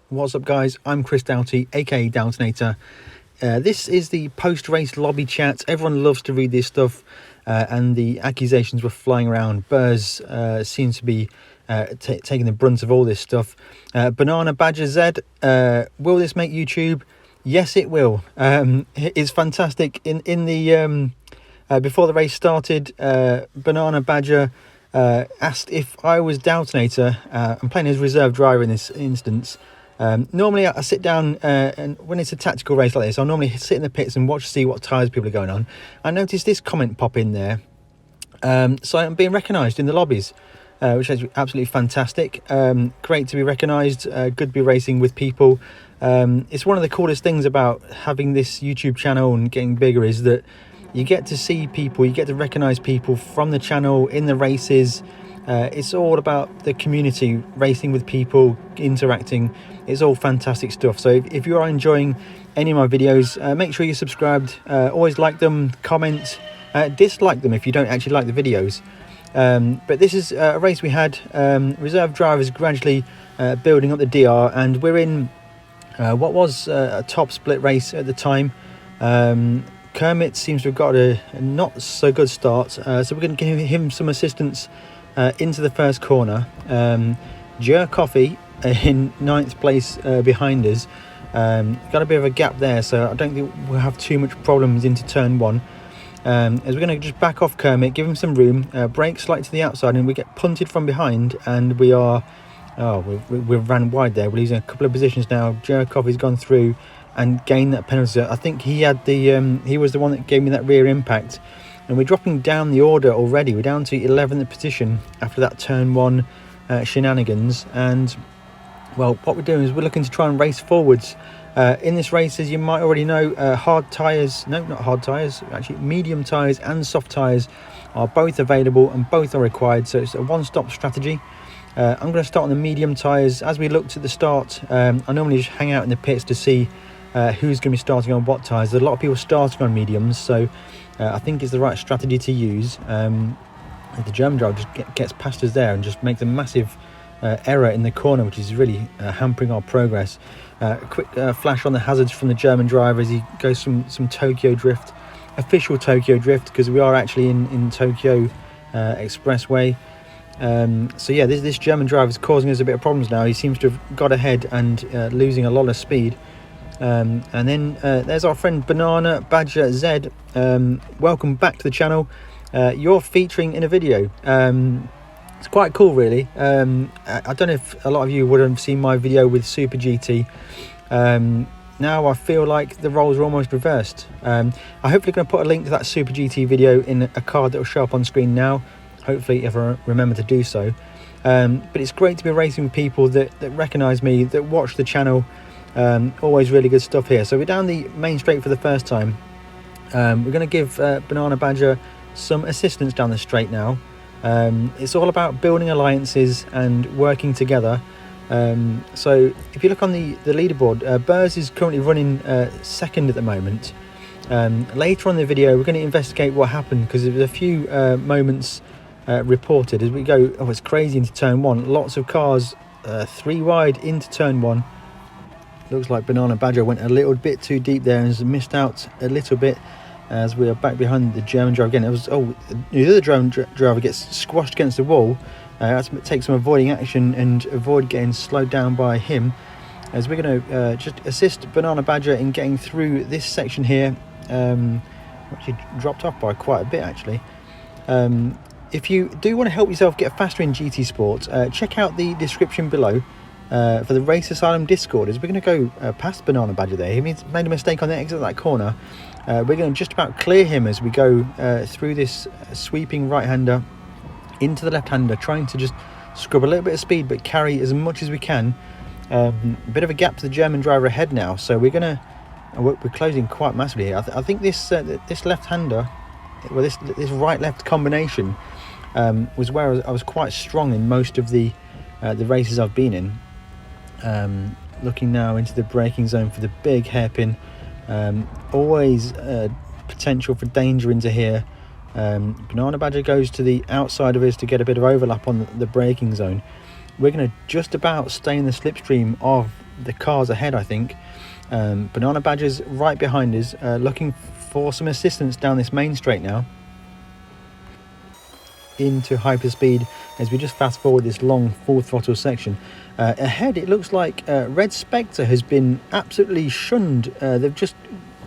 What's up guys, I'm Chris Doughty, aka Doughtinator. This is the post-race lobby chat. Everyone loves to read this stuff, and the accusations were flying around. Burrs seems to be taking the brunt of all this stuff. Banana Badger Z, will this make YouTube? Yes, it will. It's fantastic. In the before the race started, Banana Badger asked if I was Doughtinator. I'm playing as reserve driver in this instance. Normally I sit down and when it's a tactical race like this, I'll normally sit in the pits and watch to see what tyres people are going on. I noticed this comment pop in there, so I'm being recognised in the lobbies, which is absolutely fantastic. Great to be recognised, good to be racing with people. It's one of the coolest things about having this YouTube channel and getting bigger is that you get to see people, you get to recognise people from the channel in the races. It's all about the community, racing with people, interacting. It's all fantastic stuff. So if you are enjoying any of my videos, make sure you're subscribed. Always like them, comment, dislike them if you don't actually like the videos. But this is a race we had. Reserve drivers gradually building up the DR, and we're in what was a top split race at the time. Kermit seems to have got a not so good start, so we're going to give him some assistance into the first corner. Jer Coffee in 9th place behind us. Got a bit of a gap there, so I don't think we'll have too much problems into turn one. As we're going to just back off Kermit, give him some room, brake slightly to the outside, and we get punted from behind, and we are we've ran wide there. We're losing a couple of positions now. Jer Coffee's gone through and gained that penalty. I think he had the he was the one that gave me that rear impact. And we're dropping down the order already. We're down to 11th position after that turn one shenanigans. And well, what we're doing is we're looking to try and race forwards. In this race, as you might already know, hard tyres, no, not hard tyres, actually medium tyres and soft tyres are both available and both are required. So it's a one-stop strategy. I'm going to start on the medium tyres. As we looked at the start, I normally just hang out in the pits to see who's going to be starting on what tyres. There's a lot of people starting on mediums, so I think it's the right strategy to use. The German driver just gets past us there and just makes a massive error in the corner, which is really hampering our progress. A quick flash on the hazards from the German driver as he goes some Tokyo drift, official Tokyo drift, because we are actually in Tokyo Expressway. So yeah, this German driver is causing us a bit of problems now. He seems to have got ahead and losing a lot of speed. And then there's our friend Banana Badger Z. Welcome back to the channel. You're featuring in a video. It's quite cool, really. I don't know if a lot of you would have seen my video with Super GT. Now I feel like the roles are almost reversed. I'm hopefully going to put a link to that Super GT video in a card that will show up on screen now, hopefully if I remember to do so. But it's great to be racing with people that recognise me, that watch the channel. Always really good stuff here. So we're down the main straight for the first time. We're going to give Banana Badger some assistance down the straight now. It's all about building alliances and working together. So if you look on the leaderboard, Burrs is currently running second at the moment. Later on in the video, we're going to investigate what happened, because there's a few moments reported as we go. Oh, it's crazy into turn one. Lots of cars 3 wide into turn one. Looks like Banana Badger went a little bit too deep there and has missed out a little bit as we are back behind the German driver again. It was the other German driver gets squashed against the wall. Has to take some avoiding action and avoid getting slowed down by him. As we're going to just assist Banana Badger in getting through this section here. Actually dropped off by quite a bit actually. If you do want to help yourself get faster in GT Sport, check out the description below. For the Race Asylum Discord, as we're going to go past Banana Badger there. He made a mistake on the exit of that corner. We're going to just about clear him as we go through this sweeping right-hander into the left-hander, trying to just scrub a little bit of speed but carry as much as we can. A bit of a gap to the German driver ahead now, so we're closing quite massively here. I think this left-hander, well, this right-left combination was where I was quite strong in most of the races I've been in. Looking now into the braking zone for the big hairpin. Always potential for danger into here. Banana Badger goes to the outside of us to get a bit of overlap on the braking zone. We're going to just about stay in the slipstream of the cars ahead, I think. Banana Badger's right behind us, looking for some assistance down this main straight now into hyperspeed as we just fast forward this long full throttle section. Ahead it looks like Red Spectre has been absolutely shunned. They've just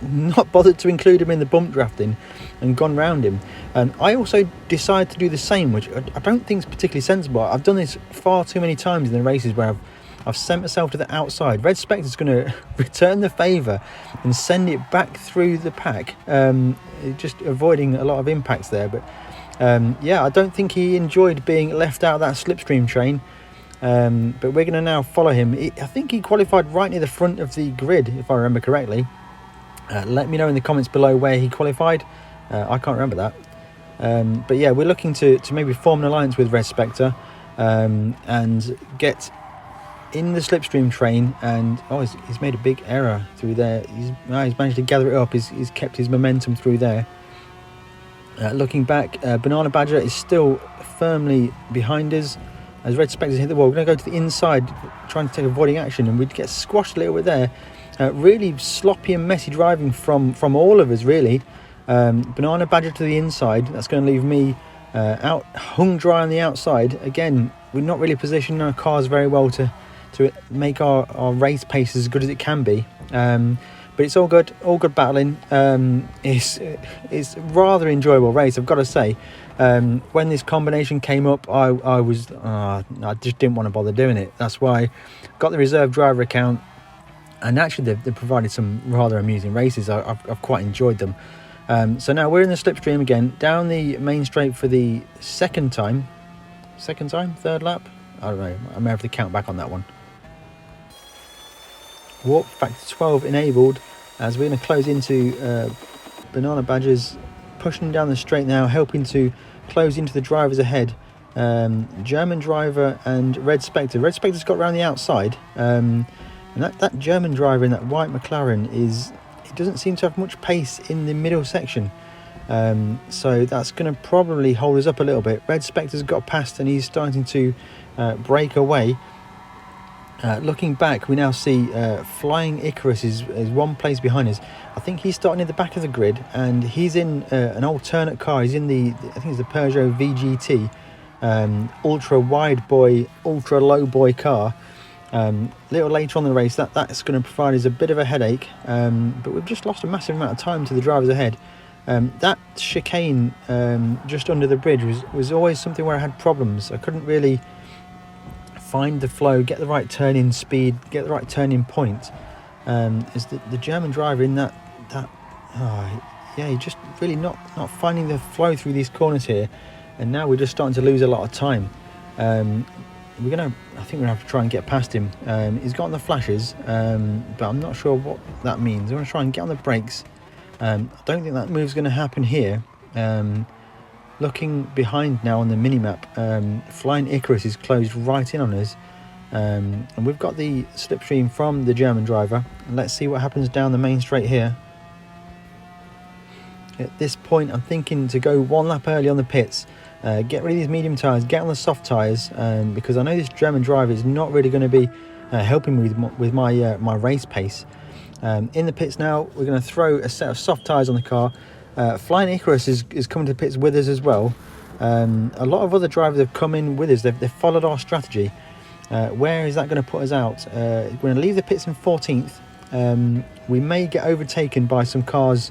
not bothered to include him in the bump drafting and gone round him. I also decided to do the same, which I don't think is particularly sensible. I've done this far too many times in the races where I've sent myself to the outside. Red Spectre's going to return the favour and send it back through the pack, just avoiding a lot of impacts there. But yeah, I don't think he enjoyed being left out of that slipstream train, but we're going to now follow him. I think he qualified right near the front of the grid, if I remember correctly. Let me know in the comments below where he qualified. I can't remember that. But yeah, we're looking to maybe form an alliance with Red Spectre and get in the slipstream train. And he's made a big error through there. He's managed to gather it up. He's kept his momentum through there. Looking back, Banana Badger is still firmly behind us as Red Spectre's hit the wall. We're going to go to the inside, trying to take avoiding action, and we'd get squashed a little bit there. Really sloppy and messy driving from all of us, really. Banana Badger to the inside. That's going to leave me out hung dry on the outside. Again, we're not really positioning our cars very well to make our race pace as good as it can be. But it's all good battling. It's rather enjoyable race, I've got to say. When this combination came up, I just didn't want to bother doing it. That's why I got the reserve driver account, and actually they've provided some rather amusing races. I've quite enjoyed them. So now we're in the slipstream again, down the main straight for the third lap. I don't know. I may have to count back on that one. Warp factor 12 enabled as we're going to close into Banana Badgers, pushing down the straight now, helping to close into the drivers ahead. German driver and Red Spectre. Red Spectre's got around the outside, and that German driver in that white McLaren it doesn't seem to have much pace in the middle section. So that's going to probably hold us up a little bit. Red Spectre's got past and he's starting to break away. Looking back, we now see Flying Icarus is one place behind us. I think he's starting at the back of the grid, and he's in an alternate car. He's in I think it's the Peugeot VGT, ultra wide boy, ultra low boy car. A little later on in the race, that's going to provide us a bit of a headache, but we've just lost a massive amount of time to the drivers ahead. That chicane just under the bridge was always something where I had problems. I couldn't really find the flow, get the right turn-in speed, get the right turn-in point. Is the German driver in that just really not finding the flow through these corners here, and now we're just starting to lose a lot of time. I think we're gonna have to try and get past him. He's got on the flashes, but I'm not sure what that means. I'm gonna try and get on the brakes. I don't think that move's going to happen here. Looking behind now on the minimap, Flying Icarus is closed right in on us, and we've got the slipstream from the German driver. Let's see what happens down the main straight here. At this point, I'm thinking to go one lap early on the pits, get rid of these medium tyres, get on the soft tyres, because I know this German driver is not really going to be helping me with my race pace. In the pits now, we're going to throw a set of soft tyres on the car. Flying Icarus is coming to the pits with us as well. A lot of other drivers have come in with us. They've followed our strategy. Where is that going to put us out? We're going to leave the pits in 14th. We may get overtaken by some cars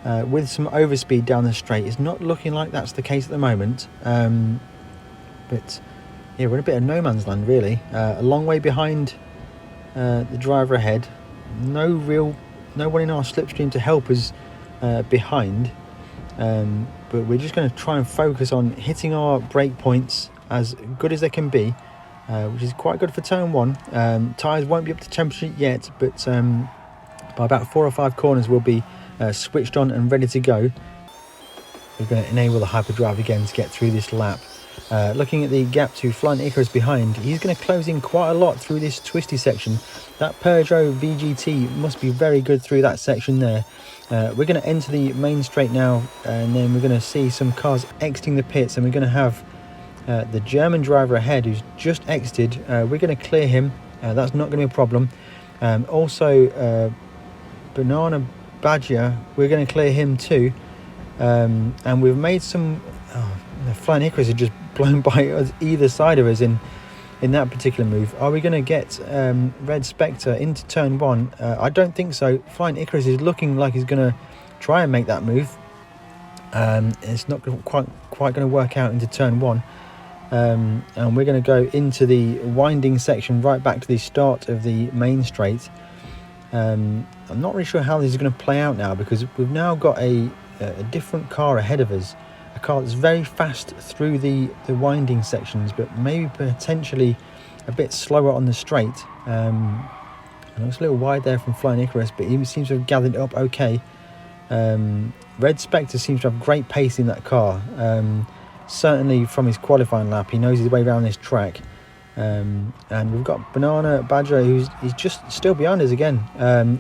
with some overspeed down the straight. It's not looking like that's the case at the moment. But yeah, we're in a bit of no man's land, really. A long way behind the driver ahead. No one in our slipstream to help us behind, but we're just going to try and focus on hitting our brake points as good as they can be, which is quite good for turn one. Tyres won't be up to temperature yet, but by about 4 or 5 corners we'll be switched on and ready to go. We're going to enable the hyperdrive again to get through this lap. Looking at the gap to Flying Icarus behind, he's going to close in quite a lot through this twisty section. That Peugeot VGT must be very good through that section there. We're going to enter the main straight now, and then we're going to see some cars exiting the pits, and we're going to have the German driver ahead who's just exited. We're going to clear him, That's not going to be a problem. Also, Banana Badger, we're going to clear him too. And we've made some... the Flying Icarus is just blown by us, either side of us in that particular move. Are we going to get Red Spectre into turn 1? I don't think so. Flying Icarus is looking like he's going to try and make that move. It's not quite going to work out into turn 1. And we're going to go into the winding section right back to the start of the main straight. I'm not really sure how this is going to play out now, because we've now got a different car ahead of us, a car that's very fast through the winding sections, but maybe potentially a bit slower on the straight. It looks a little wide there from Flying Icarus, but he seems to have gathered it up okay. Red Spectre seems to have great pace in that car. Certainly from his qualifying lap, he knows his way around this track. And we've got Banana Badger, he's just still behind us again.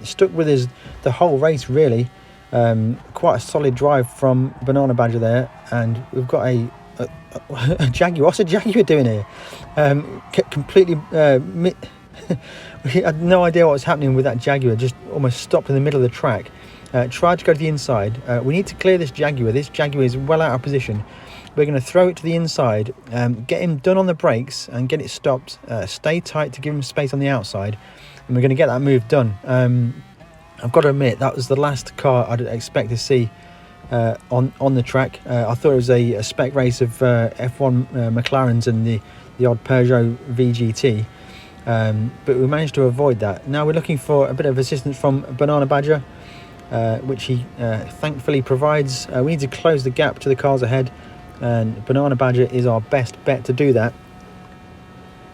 Stuck with us the whole race, really. Quite a solid drive from Banana Badger there. And we've got a Jaguar. What's a Jaguar doing here? Completely... we had no idea what was happening with that Jaguar. Just almost stopped in the middle of the track. Tried to go to the inside. We need to clear this Jaguar. This Jaguar is well out of position. We're going to throw it to the inside, get him done on the brakes and get it stopped. Stay tight to give him space on the outside, and we're going to get that move done. I've got to admit, that was the last car I'd expect to see on the track. I thought it was a spec race of F1 McLarens and the odd Peugeot VGT, but we managed to avoid that. Now we're looking for a bit of assistance from Banana Badger, which he thankfully provides. We need to close the gap to the cars ahead, and Banana Badger is our best bet to do that.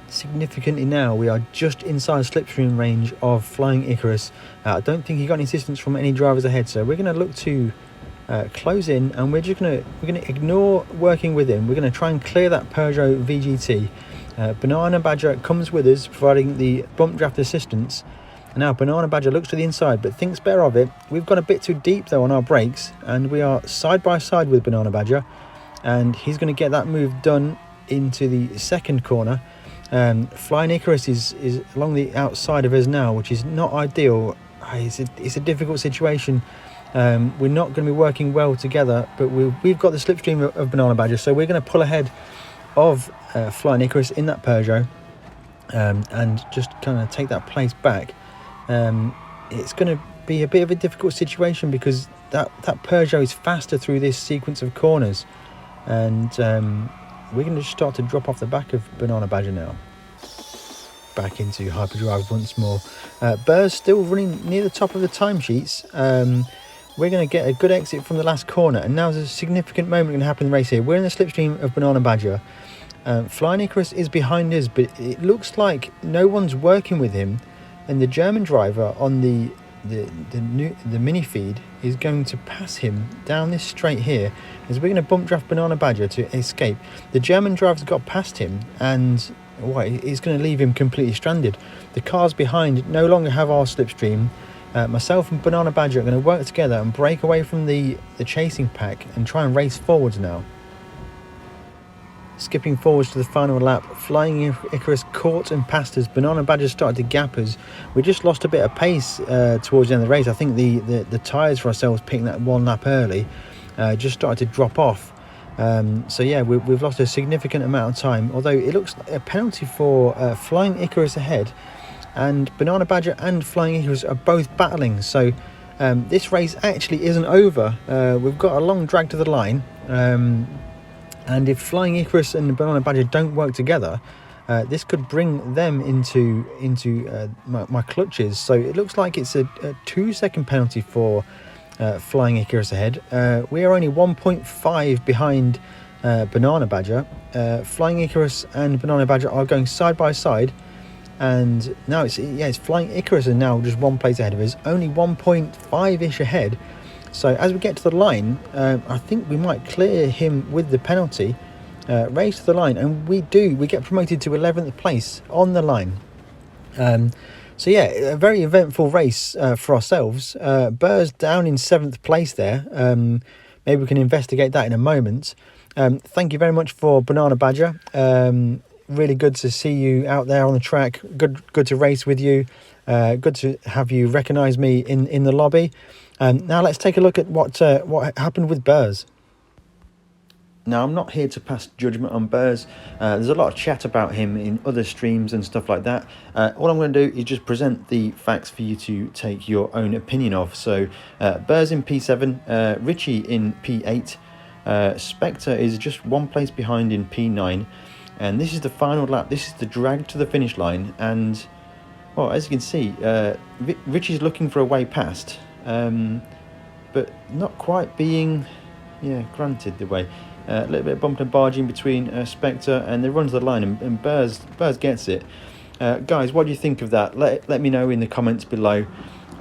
Significantly now, we are just inside slipstream range of Flying Icarus. I don't think he got any assistance from any drivers ahead, so we're going to look to close in, and we're going to ignore working with him. We're going to try and clear that Peugeot VGT. Banana Badger comes with us, providing the bump draft assistance. And now Banana Badger looks to the inside, but thinks better of it. We've gone a bit too deep though on our brakes, and we are side by side with Banana Badger, and he's going to get that move done into the second corner. Flying Icarus is along the outside of us now, which is not ideal. It's a difficult situation. We're not going to be working well together, but we've got the slipstream of Banana Badger, so we're going to pull ahead of Flying Icarus in that Peugeot, and just kind of take that place back. It's going to be a bit of a difficult situation, because that Peugeot is faster through this sequence of corners, and we're going to start to drop off the back of Banana Badger now. Back into hyperdrive once more. Burr's still running near the top of the timesheets. We're going to get a good exit from the last corner, and now's a significant moment going to happen in the race here. We're in the slipstream of Banana Badger. Flying Icarus is behind us, but it looks like no one's working with him, and the German driver on the mini feed is going to pass him down this straight here, as we're going to bump draft Banana Badger to escape. The German driver's got past him, and it's going to leave him completely stranded. The cars behind no longer have our slipstream. Myself and Banana Badger are going to work together and break away from the chasing pack and try and race forwards now. Skipping forwards to the final lap, Flying Icarus caught and passed us. Banana Badger started to gap us. We just lost a bit of pace towards the end of the race. I think the tyres for ourselves picking that one lap early just started to drop off. So yeah, we've lost a significant amount of time, although it looks like a penalty for Flying Icarus ahead, and Banana Badger and Flying Icarus are both battling. So this race actually isn't over. We've got a long drag to the line. And if Flying Icarus and Banana Badger don't work together, this could bring them into my clutches. So it looks like it's a 2-second penalty for Flying Icarus ahead. We are only 1.5 behind Banana Badger. Flying Icarus and Banana Badger are going side by side, and now it's Flying Icarus is now just one place ahead of us, only 1.5-ish ahead. So as we get to the line, I think we might clear him with the penalty, race to the line, and we get promoted to 11th place on the line. So yeah, a very eventful race for ourselves. Burr's down in 7th place there. Maybe we can investigate that in a moment. Thank you very much for Banana Badger. really good to see you out there on the track. Good to race with you. Good to have you recognise me in the lobby. Now let's take a look at what happened with Burrs. Now, I'm not here to pass judgment on Burrs. There's a lot of chat about him in other streams and stuff like that. All I'm going to do is just present the facts for you to take your own opinion of. So, Burrs in P7, Richie in P8, Spectre is just one place behind in P9, and this is the final lap. This is the drag to the finish line, and well, as you can see, Richie's looking for a way past, but not quite being granted the way. A little bit of bump and barging between Spectre, and they run to the line, and Burrs gets it. Guys, what do you think of that? Let me know in the comments below.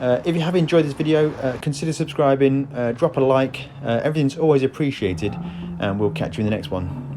If you have enjoyed this video, consider subscribing, drop a like. Everything's always appreciated, and we'll catch you in the next one.